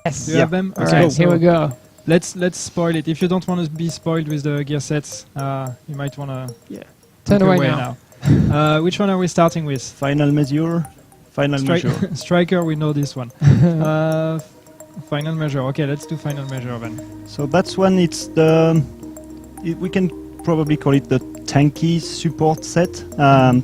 Yes. Do you have them? All Okay, right, so here we go. Let's spoil it. If you don't want to be spoiled with the gear sets, you might want to Turn away now. Which one are we starting with? Final measure. Final measure. Striker, we know this one. Final measure. Okay, let's do final measure then. So that's one. It's we can probably call it the tanky support set.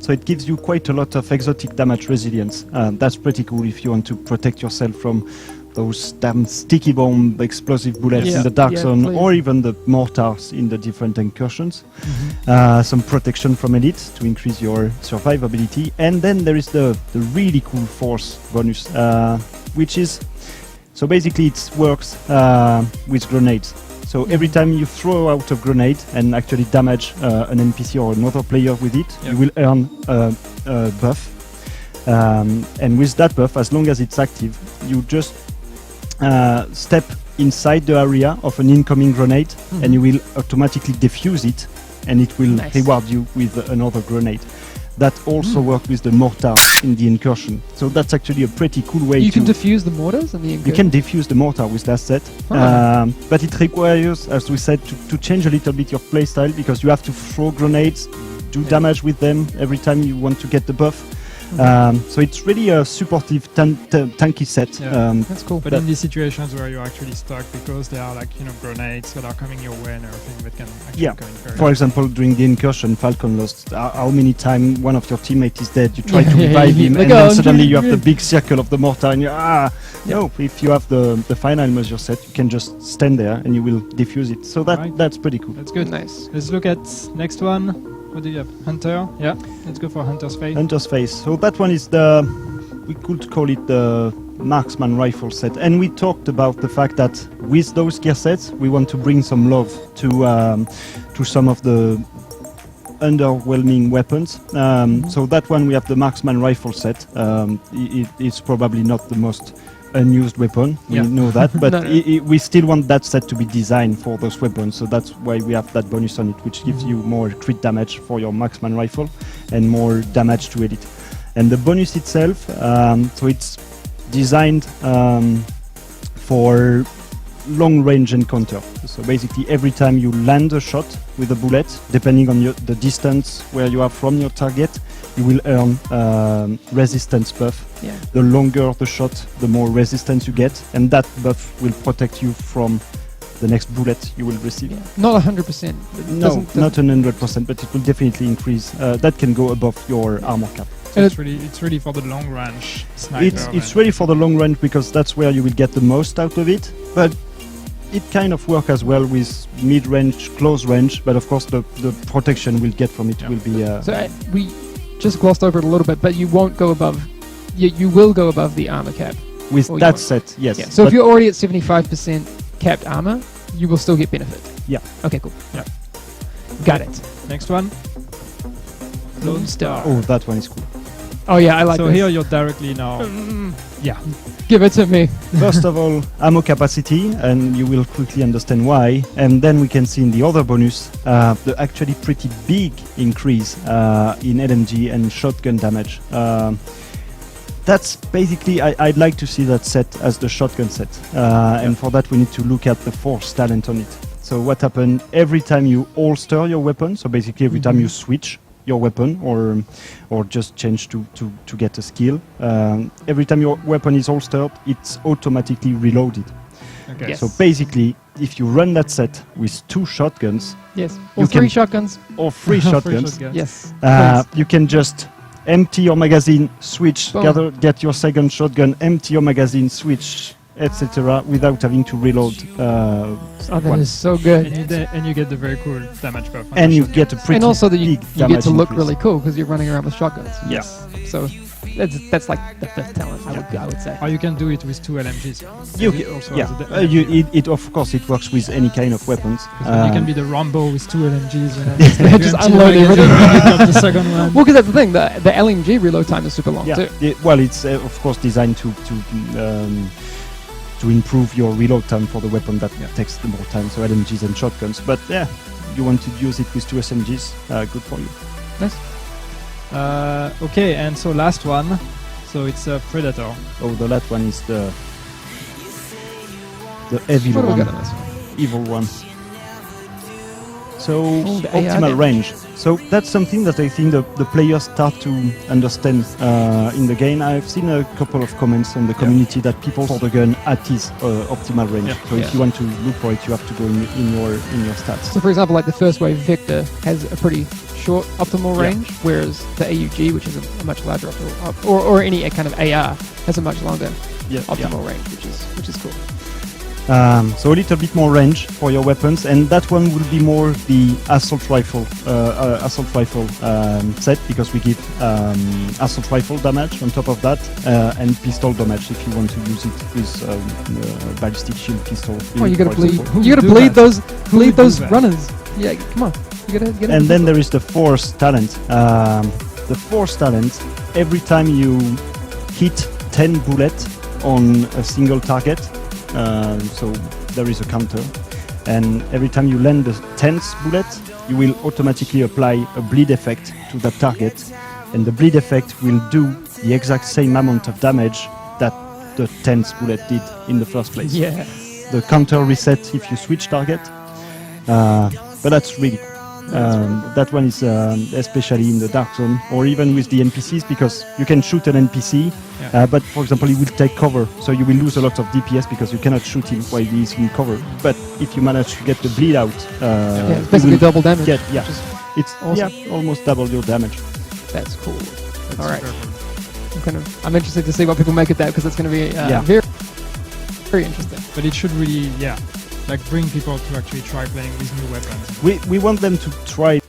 So it gives you quite a lot of exotic damage resilience. That's pretty cool if you want to protect yourself from those damn sticky bomb explosive bullets in the dark zone, or even the mortars in the different incursions. Some protection from elite to increase your survivability. And then there is the really cool force bonus, which is, so basically it works with grenades. So every time you throw out a grenade and actually damage an NPC or another player with it, you will earn a buff. And with that buff, as long as it's active, you just step inside the area of an incoming grenade and you will automatically defuse it, and it will reward you with another grenade. That also works with the mortar in the incursion. So that's actually a pretty cool way You can defuse the mortars in the incursion? You can defuse the mortar with that set. But it requires, as we said, to change a little bit your playstyle, because you have to throw grenades, do damage with them every time you want to get the buff. So it's really a supportive tanky set. That's cool. But in these situations where you're actually stuck because there are, like, grenades that are coming your way and everything that can actually come in very For example, during the incursion, Falcon lost how many times one of your teammates is dead, you try to revive him, and then suddenly you have the big circle of the mortar, and no, if you have the final measure set, you can just stand there and you will defuse it. So that's pretty cool. That's good. Nice. Let's look at next one. What do you have? Hunter? Yeah, let's go for Hunter's Face. Hunter's Face. So that one is we could call it the marksman rifle set. And we talked about the fact that with those gear sets, we want to bring some love to some of the underwhelming weapons. So that one, we have the marksman rifle set. It's probably not the most unused weapon, we know that, but we still want that set to be designed for those weapons, so that's why we have that bonus on it, which gives you more crit damage for your marksman rifle and more damage to elite. And the bonus itself, so it's designed for long range encounter. So basically every time you land a shot with a bullet, depending on the distance where you are from your target, you will earn resistance buff. The longer the shot, the more resistance you get, and that buff will protect you from the next bullet you will receive. Not 100%. No, not 100%, but it will definitely increase. That can go above your armor cap. So it's really for the long range sniper. It's really for the long range, because that's where you will get the most out of it. But it kind of works as well with mid-range, close range. But of course, the protection we'll get from it will be. So we just glossed over it a little bit, but you won't go above. You will go above the armor cap with that set. Yes. Yeah. So if you're already at 75% capped armor, you will still get benefit. Yeah. Okay. Cool. Yeah. Got it. Next one. Lone Star. Oh, that one is cool. Oh yeah, I like so this. Here you're directly now. Give it to me. First of all, ammo capacity, and you will quickly understand why. And then we can see in the other bonus the actually pretty big increase in LMG and shotgun damage. That's basically, I'd like to see that set as the shotgun set. And for that we need to look at the force talent on it. So what happened every time you holster your weapon, so basically every time you switch your weapon or just change to get a skill, every time your weapon is holstered, it's automatically reloaded. Okay. Yes. So basically, if you run that set with 2 shotguns, Yes. Or 3 shotguns. or 3 shotguns, Yes. you can just empty your magazine, switch, get your second shotgun, empty your magazine, switch, etc., without having to reload. That is so good. And you get the very cool damage buff. And you get a pretty and also that you big get to look increase. really cool because you're running around with shotguns. Yes. So that's like the 5th talent, I would say. Or you can do it with 2 LMGs. You can, it of course it works with any kind of weapons. You can be the Rambo with 2 LMGs. And just unload everything. The second one. Well, because that's the thing, the LMG reload time is super long too. Well, it's of course designed to improve your reload time for the weapon that takes the more time, so LMGs and shotguns. But you want to use it with 2 SMGs, good for you. Nice. Okay, and so last one. So it's a Predator. Oh, the last one is the the evil What do we one. got on this one? Evil one. So Oh, the AR optimal damage. range. So that's something that I think the players start to understand in the game. I've seen a couple of comments on the community that people for the gun at his optimal range. Yeah. So Yeah. if you want to look for it, you have to go in your stats. So, for example, like the first wave Victor has a pretty short optimal Yeah. range, whereas the AUG, which is a much larger optimal, or any kind of AR, has a much longer optimal range, which is cool. So a little bit more range for your weapons, and that one will be more the assault rifle set, because we give assault rifle damage on top of that, and pistol damage if you want to use it with ballistic shield pistol. Oh, you gotta for bleed. example. You gotta do bleed that? those would do that? runners. Yeah, come on. You gotta get. And then there is the force talent. The force talent, every time you hit 10 bullets on a single target, so there is a counter, and every time you land the 10th bullet, you will automatically apply a bleed effect to that target, and the bleed effect will do the exact same amount of damage that the 10th bullet did in the first place. Yeah. The counter reset if you switch target, but that's really cool. That one is especially in the dark zone, or even with the NPCs, because you can shoot an NPC, but for example he will take cover, so you will lose a lot of DPS because you cannot shoot him while he is in cover. But if you manage to get the bleed out, Yeah, it's you basically will double damage. get, yeah, which is it's awesome. almost double your damage. That's cool. That's All right. super cool. I'm interested to see what people make of that, because it's going to be Yeah. very, very interesting. But it should really, like bring people to actually try playing with new weapons. We want them to try